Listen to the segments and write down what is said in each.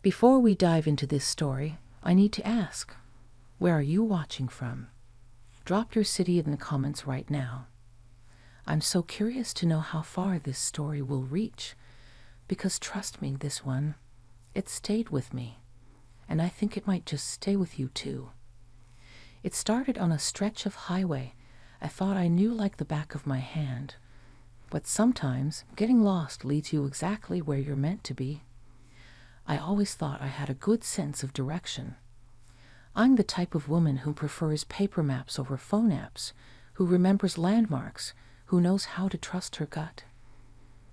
Before we dive into this story, I need to ask, where are you watching from? Drop your city in the comments right now. I'm so curious to know how far this story will reach, because trust me, this one, it stayed with me, and I think it might just stay with you too. It started on a stretch of highway I thought I knew like the back of my hand, but sometimes getting lost leads you exactly where you're meant to be. I always thought I had a good sense of direction. I'm the type of woman who prefers paper maps over phone apps, who remembers landmarks, who knows how to trust her gut.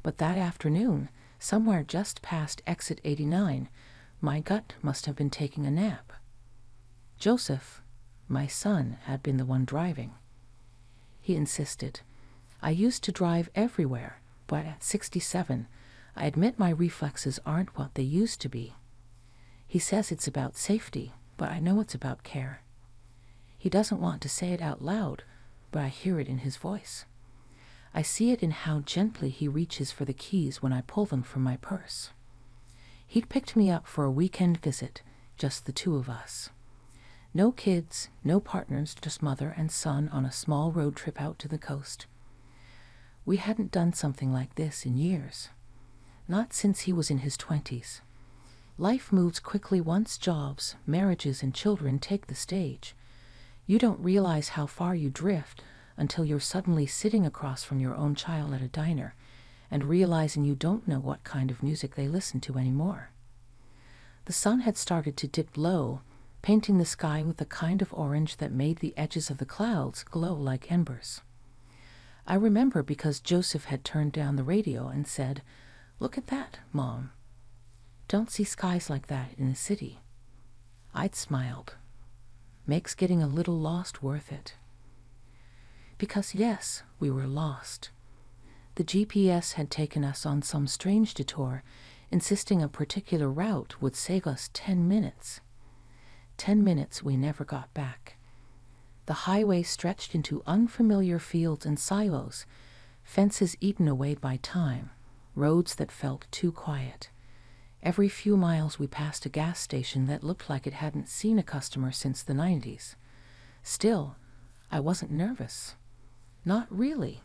But that afternoon, somewhere just past exit 89, my gut must have been taking a nap. Joseph, my son, had been the one driving. He insisted. I used to drive everywhere, but at 67, I admit my reflexes aren't what they used to be. He says it's about safety, but I know it's about care. He doesn't want to say it out loud, but I hear it in his voice. I see it in how gently he reaches for the keys when I pull them from my purse. He'd picked me up for a weekend visit, just the two of us. No kids, no partners, just mother and son on a small road trip out to the coast. We hadn't done something like this in years. Not since he was in his 20s. Life moves quickly once jobs, marriages, and children take the stage. You don't realize how far you drift until you're suddenly sitting across from your own child at a diner and realizing you don't know what kind of music they listen to anymore. The sun had started to dip low, painting the sky with a kind of orange that made the edges of the clouds glow like embers. I remember because Joseph had turned down the radio and said, "Look at that, Mom. Don't see skies like that in the city." I'd smiled. Makes getting a little lost worth it. Because yes, we were lost. The GPS had taken us on some strange detour, insisting a particular route would save us 10 minutes. 10 minutes we never got back. The highway stretched into unfamiliar fields and silos, fences eaten away by time, roads that felt too quiet. Every few miles we passed a gas station that looked like it hadn't seen a customer since the 90s. Still, I wasn't nervous. Not really.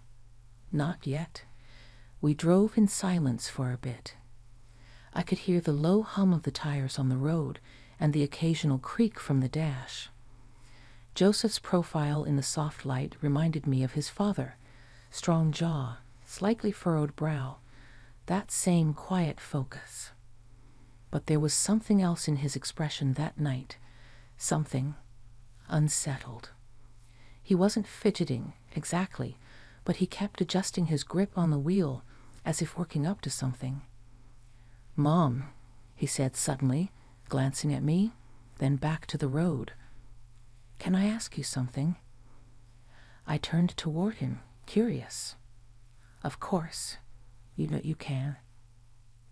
Not yet. We drove in silence for a bit. I could hear the low hum of the tires on the road and the occasional creak from the dash. Joseph's profile in the soft light reminded me of his father. Strong jaw, slightly furrowed brow, that same quiet focus. But there was something else in his expression that night, something unsettled. He wasn't fidgeting, exactly, but he kept adjusting his grip on the wheel, as if working up to something. "Mom," he said suddenly, glancing at me, then back to the road. "Can I ask you something?" I turned toward him, curious. "Of course. You know you can."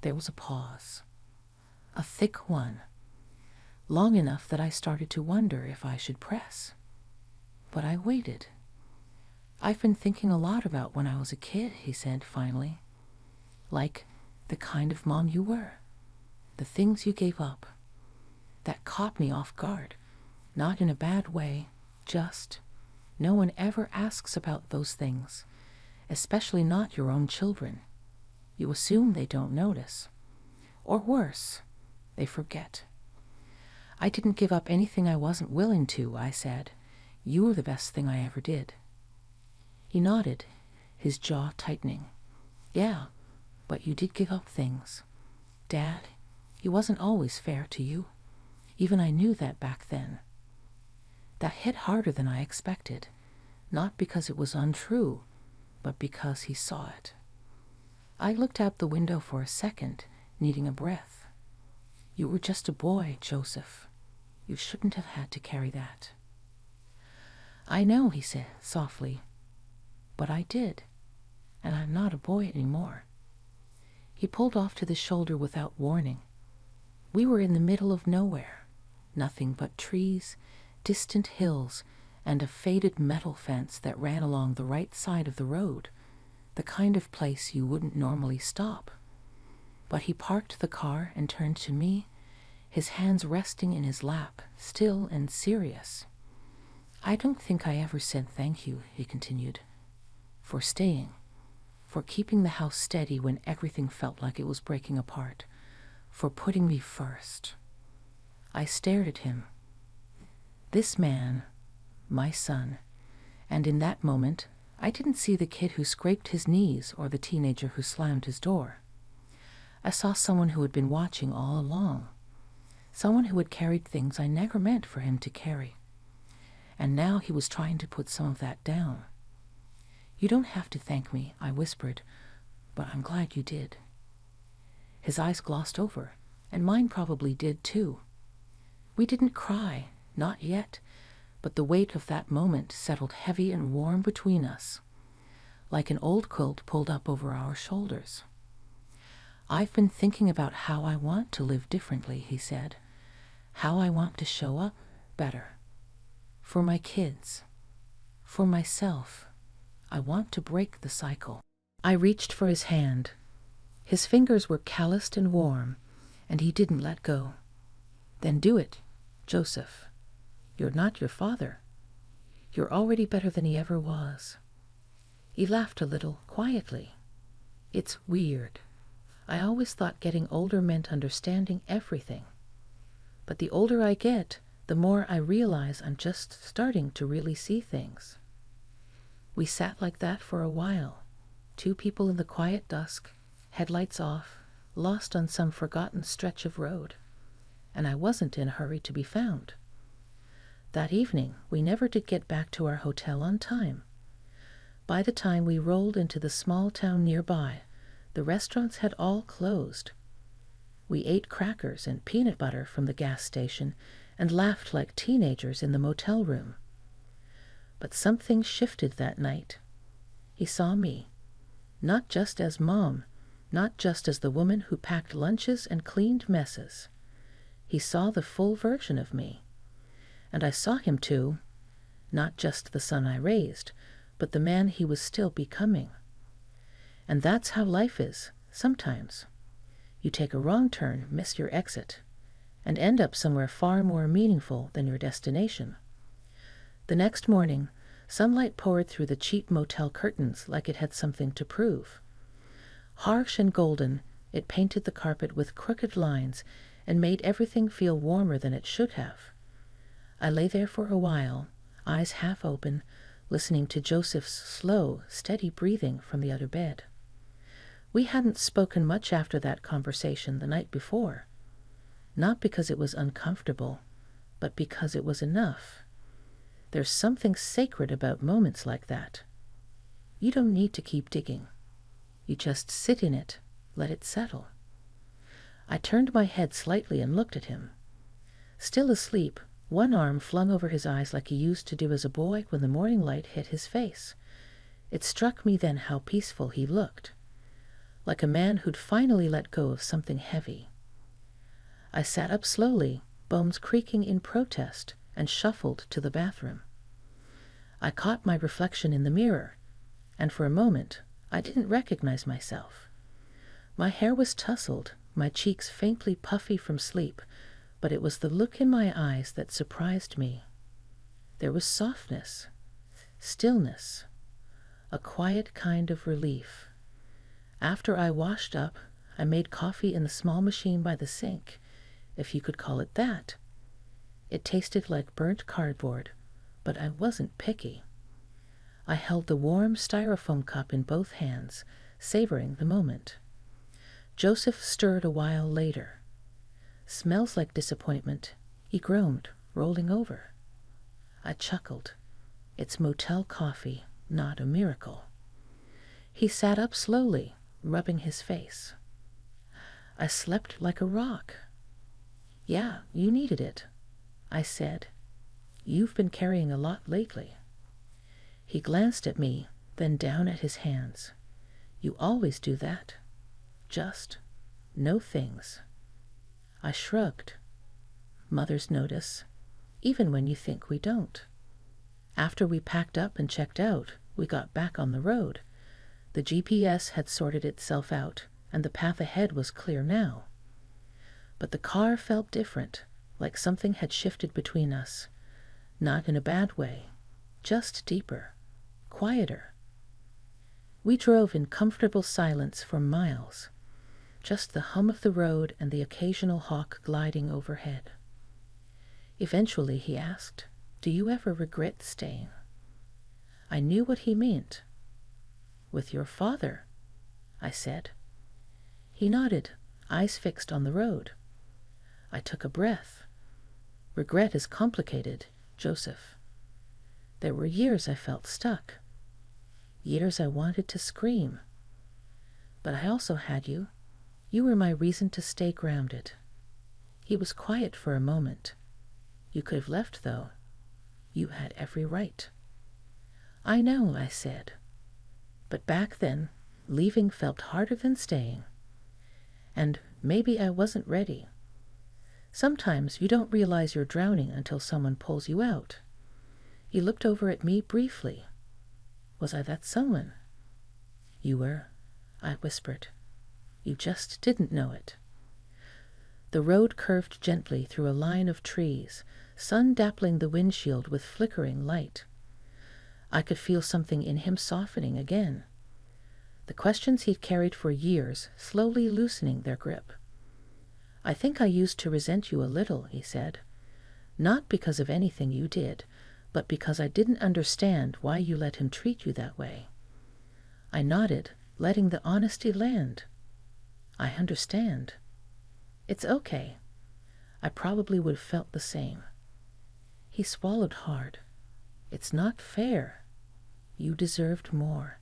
There was a pause. A thick one. Long enough that I started to wonder if I should press. But I waited. "I've been thinking a lot about when I was a kid," he said finally. "Like the kind of mom you were. The things you gave up. That caught me off guard. Not in a bad way, just no one ever asks about those things, especially not your own children. You assume they don't notice. Or worse, they forget." "I didn't give up anything I wasn't willing to," I said. "You were the best thing I ever did." He nodded, his jaw tightening. "Yeah, but you did give up things. Dad, he wasn't always fair to you. Even I knew that back then." That hit harder than I expected, not because it was untrue, but because he saw it. I looked out the window for a second, needing a breath. "You were just a boy, Joseph. You shouldn't have had to carry that." "I know," he said softly, "but I did, and I'm not a boy anymore." He pulled off to the shoulder without warning. We were in the middle of nowhere, nothing but trees, distant hills, and a faded metal fence that ran along the right side of the road, the kind of place you wouldn't normally stop. But he parked the car and turned to me, his hands resting in his lap, still and serious. "I don't think I ever said thank you," he continued, "for staying, for keeping the house steady when everything felt like it was breaking apart, for putting me first." I stared at him. This man, my son, and in that moment, I didn't see the kid who scraped his knees or the teenager who slammed his door. I saw someone who had been watching all along, someone who had carried things I never meant for him to carry. And now he was trying to put some of that down. "You don't have to thank me," I whispered, "but I'm glad you did." His eyes glossed over, and mine probably did too. We didn't cry, not yet, but the weight of that moment settled heavy and warm between us, like an old quilt pulled up over our shoulders. "I've been thinking about how I want to live differently," he said, "how I want to show up better. For my kids, for myself, I want to break the cycle." I reached for his hand. His fingers were calloused and warm, and he didn't let go. "Then do it, Joseph. You're not your father. You're already better than he ever was." He laughed a little, quietly. "It's weird. I always thought getting older meant understanding everything. But the older I get, the more I realize I'm just starting to really see things." We sat like that for a while, two people in the quiet dusk, headlights off, lost on some forgotten stretch of road. And I wasn't in a hurry to be found. That evening, we never did get back to our hotel on time. By the time we rolled into the small town nearby, the restaurants had all closed. We ate crackers and peanut butter from the gas station and laughed like teenagers in the motel room. But something shifted that night. He saw me, not just as Mom, not just as the woman who packed lunches and cleaned messes. He saw the full version of me. And I saw him too, not just the son I raised, but the man he was still becoming. And that's how life is, sometimes. You take a wrong turn, miss your exit, and end up somewhere far more meaningful than your destination. The next morning, sunlight poured through the cheap motel curtains like it had something to prove. Harsh and golden, it painted the carpet with crooked lines and made everything feel warmer than it should have. I lay there for a while, eyes half open, listening to Joseph's slow, steady breathing from the other bed. We hadn't spoken much after that conversation the night before, not because it was uncomfortable, but because it was enough. There's something sacred about moments like that. You don't need to keep digging. You just sit in it, let it settle. I turned my head slightly and looked at him. Still asleep, one arm flung over his eyes like he used to do as a boy when the morning light hit his face. It struck me then how peaceful he looked, like a man who'd finally let go of something heavy. I sat up slowly, bones creaking in protest, and shuffled to the bathroom. I caught my reflection in the mirror, and for a moment I didn't recognize myself. My hair was tousled, my cheeks faintly puffy from sleep, but it was the look in my eyes that surprised me. There was softness, stillness, a quiet kind of relief. After I washed up, I made coffee in the small machine by the sink, if you could call it that. It tasted like burnt cardboard, but I wasn't picky. I held the warm styrofoam cup in both hands, savoring the moment. Joseph stirred a while later. "Smells like disappointment," he groaned, rolling over. I chuckled. It's motel coffee, not a miracle. He sat up slowly, rubbing his face. "I slept like a rock." "Yeah, you needed it," I said. "You've been carrying a lot lately." He glanced at me, then down at his hands. "You always do that. Just no things." I shrugged. "Mothers notice, even when you think we don't." After we packed up and checked out, we got back on the road. The GPS had sorted itself out, and the path ahead was clear now. But the car felt different, like something had shifted between us. Not in a bad way, just deeper, quieter. We drove in comfortable silence for miles, just the hum of the road and the occasional hawk gliding overhead. Eventually he asked, "Do you ever regret staying?" I knew what he meant. "With your father," I said. He nodded, eyes fixed on the road. I took a breath. Regret is complicated, Joseph. There were years I felt stuck. Years I wanted to scream. But I also had you. You were my reason to stay grounded. He was quiet for a moment. You could have left, though. You had every right. I know, I said. But back then, leaving felt harder than staying. And maybe I wasn't ready. Sometimes you don't realize you're drowning until someone pulls you out. He looked over at me briefly. Was I that someone? You were, I whispered. You just didn't know it. The road curved gently through a line of trees, sun dappling the windshield with flickering light. I could feel something in him softening again. The questions he'd carried for years slowly loosening their grip. I think I used to resent you a little, he said. Not because of anything you did, but because I didn't understand why you let him treat you that way. I nodded, letting the honesty land. I understand. It's okay. I probably would have felt the same. He swallowed hard. It's not fair. You deserved more.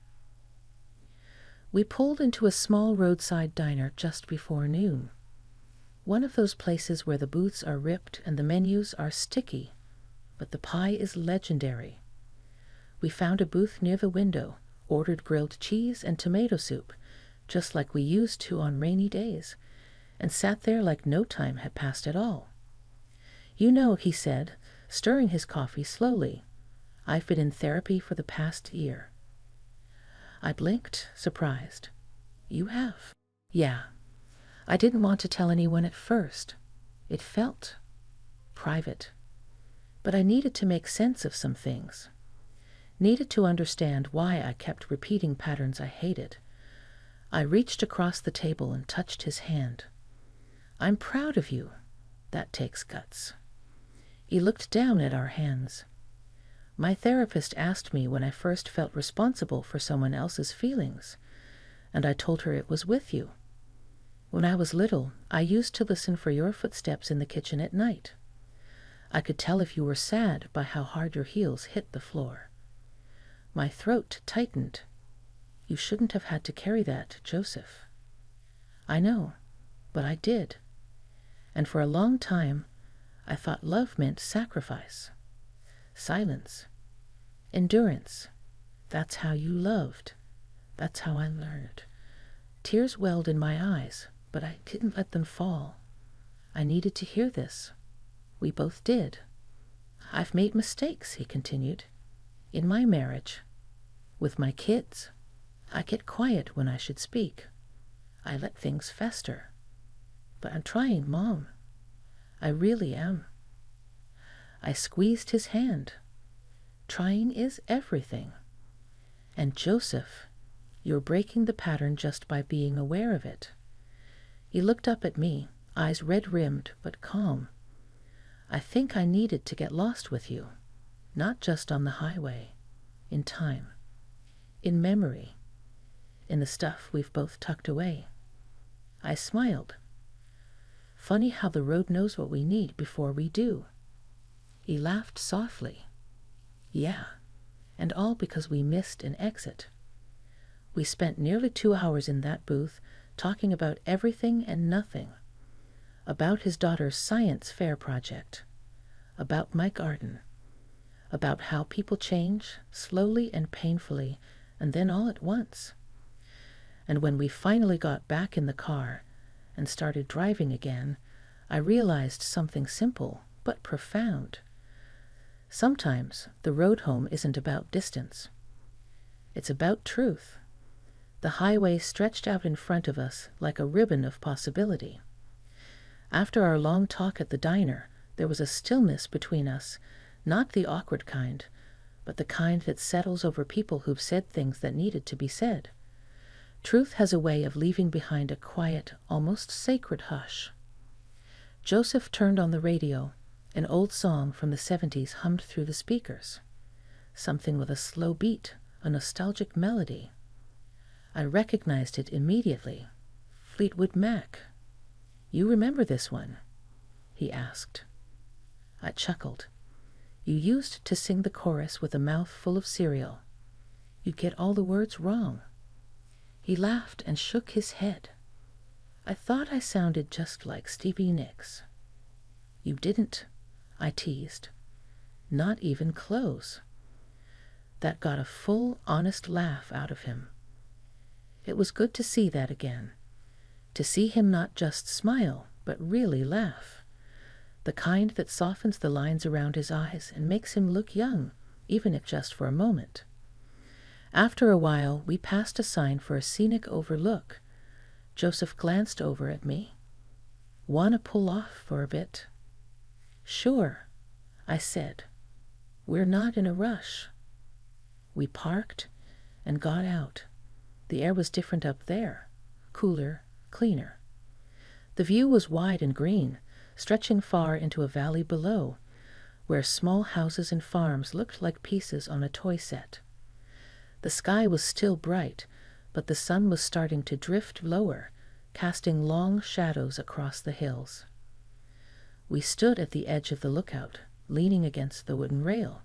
We pulled into a small roadside diner just before noon. One of those places where the booths are ripped and the menus are sticky, but the pie is legendary. We found a booth near the window, ordered grilled cheese and tomato soup, just like we used to on rainy days, and sat there like no time had passed at all. You know, he said, stirring his coffee slowly, I've been in therapy for the past year. I blinked, surprised. You have? Yeah. I didn't want to tell anyone at first. It felt private. But I needed to make sense of some things. Needed to understand why I kept repeating patterns I hated. I reached across the table and touched his hand. I'm proud of you. That takes guts. He looked down at our hands. My therapist asked me when I first felt responsible for someone else's feelings, and I told her it was with you. When I was little, I used to listen for your footsteps in the kitchen at night. I could tell if you were sad by how hard your heels hit the floor. My throat tightened. You shouldn't have had to carry that, Joseph. I know, but I did. And for a long time, I thought love meant sacrifice, silence, endurance. That's how you loved. That's how I learned. Tears welled in my eyes, but I didn't let them fall. I needed to hear this. We both did. I've made mistakes, he continued. In my marriage, with my kids, I get quiet when I should speak. I let things fester. But I'm trying, Mom. I really am. I squeezed his hand. Trying is everything. And Joseph, you're breaking the pattern just by being aware of it. He looked up at me, eyes red-rimmed but calm. I think I needed to get lost with you, not just on the highway, in time, in memory, in the stuff we've both tucked away. I smiled. Funny how the road knows what we need before we do. He laughed softly. Yeah, and all because we missed an exit. We spent nearly 2 hours in that booth talking about everything and nothing. About his daughter's science fair project. About my garden. About how people change, slowly and painfully, and then all at once. And when we finally got back in the car and started driving again, I realized something simple but profound. Sometimes the road home isn't about distance. It's about truth. The highway stretched out in front of us like a ribbon of possibility. After our long talk at the diner, there was a stillness between us, not the awkward kind, but the kind that settles over people who've said things that needed to be said. Truth has a way of leaving behind a quiet, almost sacred hush. Joseph turned on the radio. An old song from the 70s hummed through the speakers. Something with a slow beat, a nostalgic melody. I recognized it immediately. Fleetwood Mac. "You remember this one?" he asked. I chuckled. "You used to sing the chorus with a mouth full of cereal. You'd get all the words wrong." He laughed and shook his head. "I thought I sounded just like Stevie Nicks." "You didn't," I teased. "Not even close." That got a full, honest laugh out of him. It was good to see that again. To see him not just smile, but really laugh. The kind that softens the lines around his eyes and makes him look young, even if just for a moment. After a while, we passed a sign for a scenic overlook. Joseph glanced over at me. "Wanna pull off for a bit?" "Sure," I said. "We're not in a rush." We parked and got out. The air was different up there, cooler, cleaner. The view was wide and green, stretching far into a valley below, where small houses and farms looked like pieces on a toy set. The sky was still bright, but the sun was starting to drift lower, casting long shadows across the hills. We stood at the edge of the lookout, leaning against the wooden rail.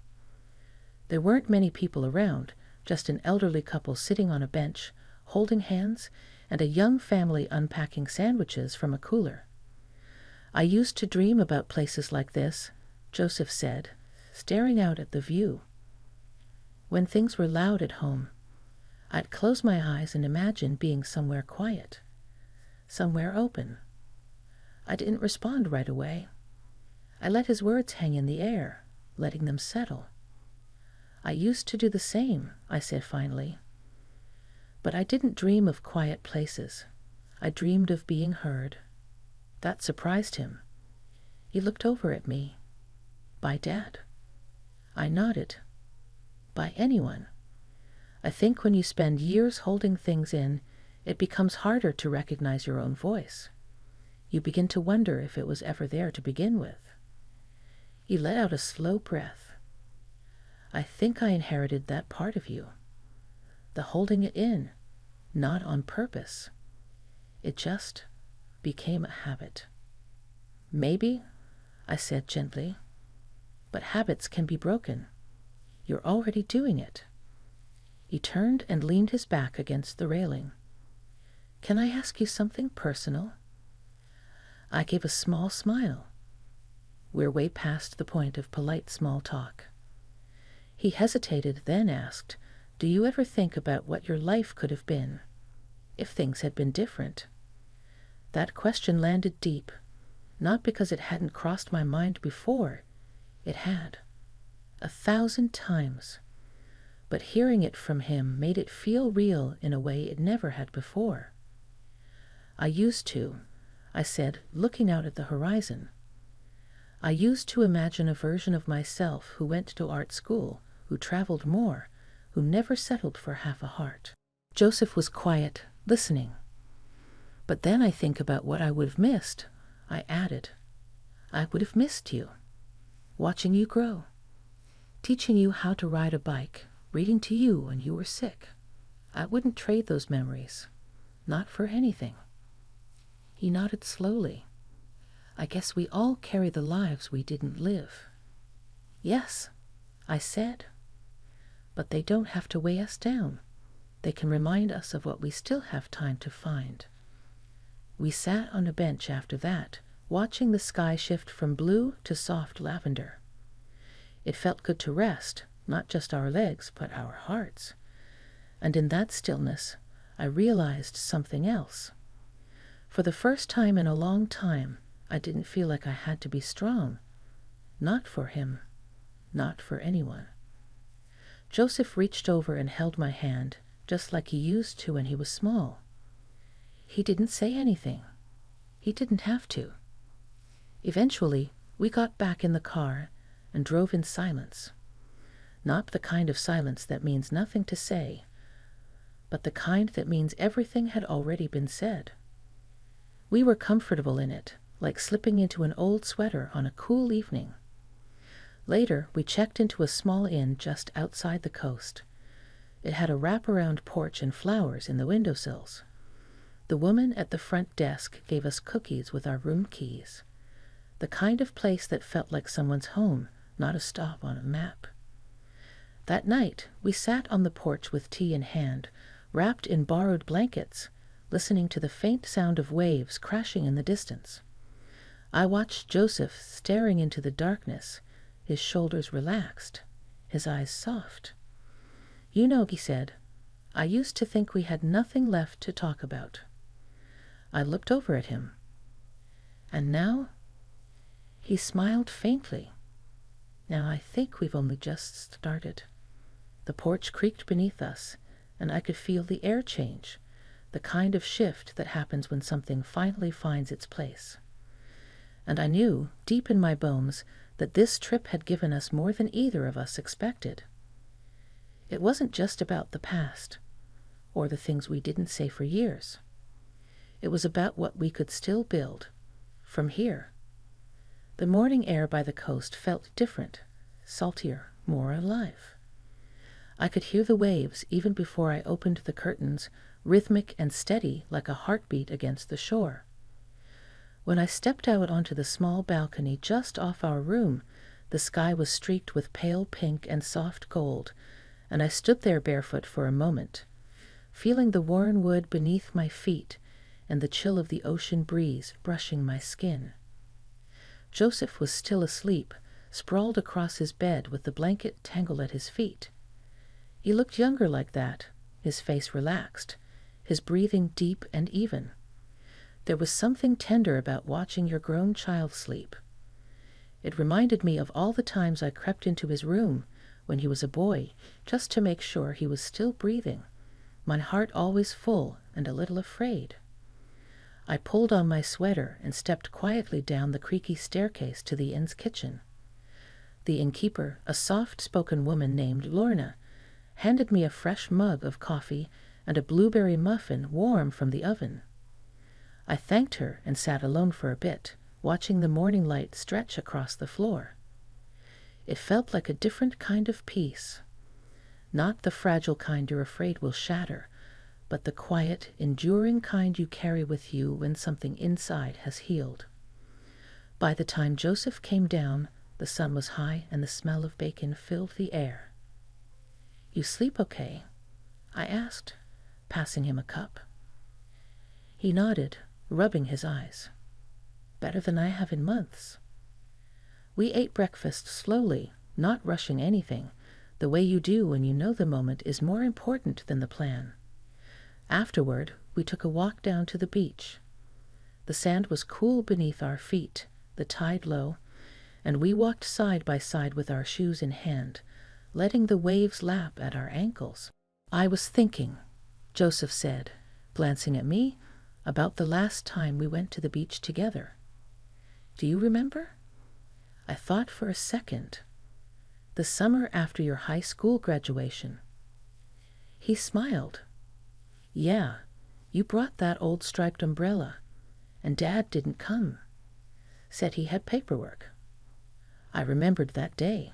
There weren't many people around, just an elderly couple sitting on a bench, holding hands, and a young family unpacking sandwiches from a cooler. "I used to dream about places like this," Joseph said, staring out at the view. "When things were loud at home, I'd close my eyes and imagine being somewhere quiet, somewhere open." I didn't respond right away. I let his words hang in the air, letting them settle. "I used to do the same," I said finally. "But I didn't dream of quiet places. I dreamed of being heard." That surprised him. He looked over at me. "By Dad?" I nodded. "By anyone. I think when you spend years holding things in, it becomes harder to recognize your own voice. You begin to wonder if it was ever there to begin with." He let out a slow breath. "I think I inherited that part of you. The holding it in, not on purpose. It just became a habit." "Maybe," I said gently. "But habits can be broken. You're already doing it." He turned and leaned his back against the railing. "Can I ask you something personal?" I gave a small smile. We're way past the point of polite small talk. He hesitated, then asked, "Do you ever think about what your life could have been, if things had been different?" That question landed deep, not because it hadn't crossed my mind before. It had, 1,000 times. But hearing it from him made it feel real in a way it never had before. "I used to," I said, looking out at the horizon. "I used to imagine a version of myself who went to art school, who traveled more, who never settled for half a heart." Joseph was quiet, listening. "But then I think about what I would have missed," I added. "I would have missed you, watching you grow, teaching you how to ride a bike, reading to you when you were sick. I wouldn't trade those memories, not for anything." He nodded slowly. "I guess we all carry the lives we didn't live." "Yes," I said. "But they don't have to weigh us down. They can remind us of what we still have time to find." We sat on a bench after that, watching the sky shift from blue to soft lavender. It felt good to rest, not just our legs, but our hearts. And in that stillness, I realized something else. For the first time in a long time, I didn't feel like I had to be strong. Not for him, not for anyone. Joseph reached over and held my hand, just like he used to when he was small. He didn't say anything. He didn't have to. Eventually, we got back in the car and drove in silence. Not the kind of silence that means nothing to say, but the kind that means everything had already been said. We were comfortable in it, like slipping into an old sweater on a cool evening. Later, we checked into a small inn just outside the coast. It had a wraparound porch and flowers in the windowsills. The woman at the front desk gave us cookies with our room keys. The kind of place that felt like someone's home, not a stop on a map. That night, we sat on the porch with tea in hand, wrapped in borrowed blankets, listening to the faint sound of waves crashing in the distance. I watched Joseph staring into the darkness, his shoulders relaxed, his eyes soft. "You know," he said, "I used to think we had nothing left to talk about." I looked over at him. "And now?" He smiled faintly. "Now I think we've only just started." The porch creaked beneath us, and I could feel the air change, the kind of shift that happens when something finally finds its place. And I knew, deep in my bones, that this trip had given us more than either of us expected. It wasn't just about the past, or the things we didn't say for years. It was about what we could still build, from here. The morning air by the coast felt different, saltier, more alive. I could hear the waves even before I opened the curtains, rhythmic and steady like a heartbeat against the shore. When I stepped out onto the small balcony just off our room, the sky was streaked with pale pink and soft gold, and I stood there barefoot for a moment, feeling the worn wood beneath my feet and the chill of the ocean breeze brushing my skin. Joseph was still asleep, sprawled across his bed with the blanket tangled at his feet. He looked younger like that, his face relaxed, his breathing deep and even. There was something tender about watching your grown child sleep. It reminded me of all the times I crept into his room when he was a boy, just to make sure he was still breathing, my heart always full and a little afraid. I pulled on my sweater and stepped quietly down the creaky staircase to the inn's kitchen. The innkeeper, a soft-spoken woman named Lorna, handed me a fresh mug of coffee and a blueberry muffin warm from the oven. I thanked her and sat alone for a bit, watching the morning light stretch across the floor. It felt like a different kind of peace. Not the fragile kind you're afraid will shatter, but the quiet, enduring kind you carry with you when something inside has healed. By the time Joseph came down, the sun was high and the smell of bacon filled the air. "You sleep okay?" I asked, passing him a cup. He nodded, rubbing his eyes. "Better than I have in months." We ate breakfast slowly, not rushing anything, the way you do when you know the moment is more important than the plan. Afterward, we took a walk down to the beach. The sand was cool beneath our feet, the tide low, and we walked side by side with our shoes in hand, letting the waves lap at our ankles. "I was thinking," Joseph said, glancing at me, "about the last time we went to the beach together. Do you remember?" I thought for a second. "The summer after your high school graduation." He smiled. "Yeah, you brought that old striped umbrella, and Dad didn't come. Said he had paperwork." I remembered that day.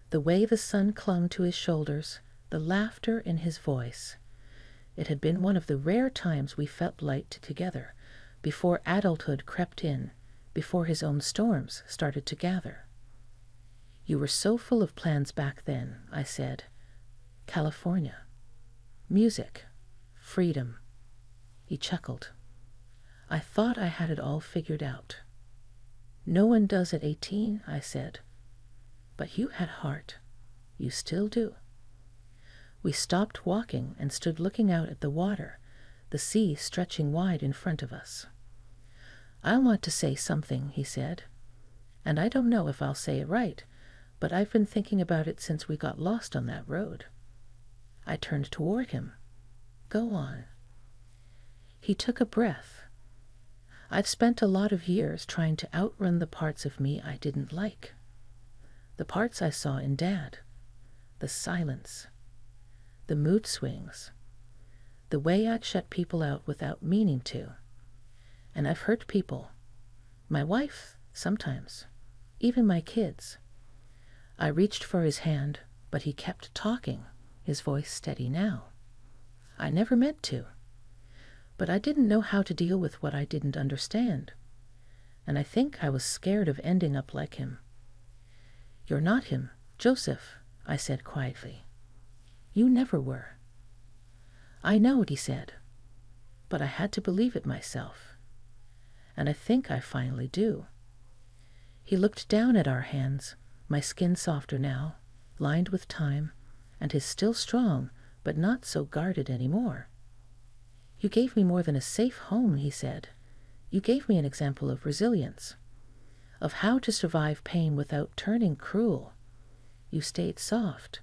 The way the sun clung to his shoulders, the laughter in his voice. It had been one of the rare times we felt light together, before adulthood crept in, before his own storms started to gather. "You were so full of plans back then," I said. "California. Music. Freedom." He chuckled. "I thought I had it all figured out." "No one does at 18, I said. "But you had heart. You still do." We stopped walking and stood looking out at the water, the sea stretching wide in front of us. "I want to say something," he said. "And I don't know if I'll say it right, but I've been thinking about it since we got lost on that road." I turned toward him. "Go on." He took a breath. I've spent a lot of years trying to outrun the parts of me I didn't like. The parts I saw in Dad. The silence. The mood swings. The way I'd shut people out without meaning to. And I've hurt people. My wife, sometimes. Even my kids. I reached for his hand, but he kept talking, his voice steady now. I never meant to. But I didn't know how to deal with what I didn't understand. And I think I was scared of ending up like him. "You're not him, Joseph," I said quietly. "You never were." "I know," he said, "but I had to believe it myself. And I think I finally do." He looked down at our hands, my skin softer now, lined with time, and his still strong, but not so guarded anymore. "You gave me more than a safe home," he said. "You gave me an example of resilience, of how to survive pain without turning cruel. You stayed soft,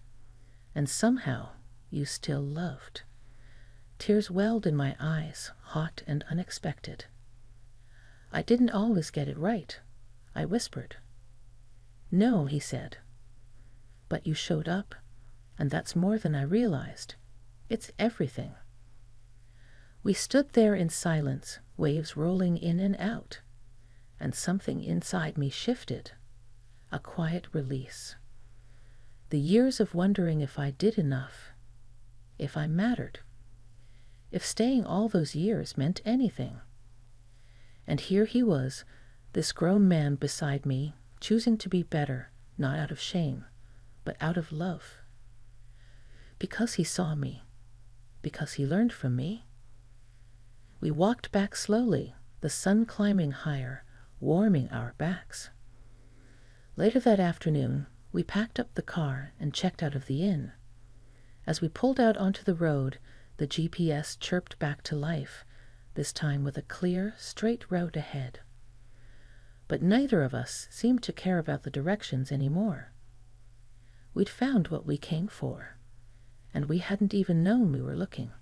and somehow you still loved." Tears welled in my eyes, hot and unexpected. "I didn't always get it right," I whispered. "No," he said. "But you showed up, and that's more than I realized. It's everything." We stood there in silence, waves rolling in and out, and something inside me shifted, a quiet release. The years of wondering if I did enough, if I mattered, if staying all those years meant anything. And here he was, this grown man beside me, choosing to be better, not out of shame, but out of love. Because he saw me, because he learned from me. We walked back slowly, the sun climbing higher, warming our backs. Later that afternoon, we packed up the car and checked out of the inn. As we pulled out onto the road, the GPS chirped back to life, this time with a clear, straight route ahead. But neither of us seemed to care about the directions anymore. We'd found what we came for, and we hadn't even known we were looking.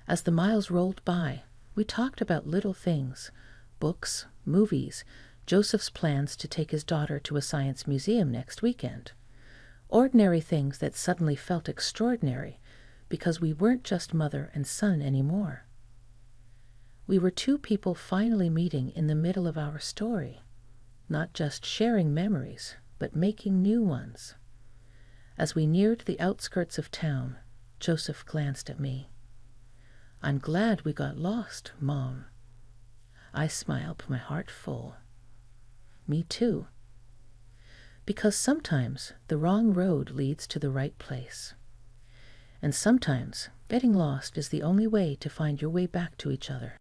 As the miles rolled by, we talked about little things, books, movies, Joseph's plans to take his daughter to a science museum next weekend. Ordinary things that suddenly felt extraordinary because we weren't just mother and son anymore. We were two people finally meeting in the middle of our story, not just sharing memories, but making new ones. As we neared the outskirts of town, Joseph glanced at me. "I'm glad we got lost, Mom." I smiled, my heart full. Me too. Because sometimes the wrong road leads to the right place. And sometimes getting lost is the only way to find your way back to each other.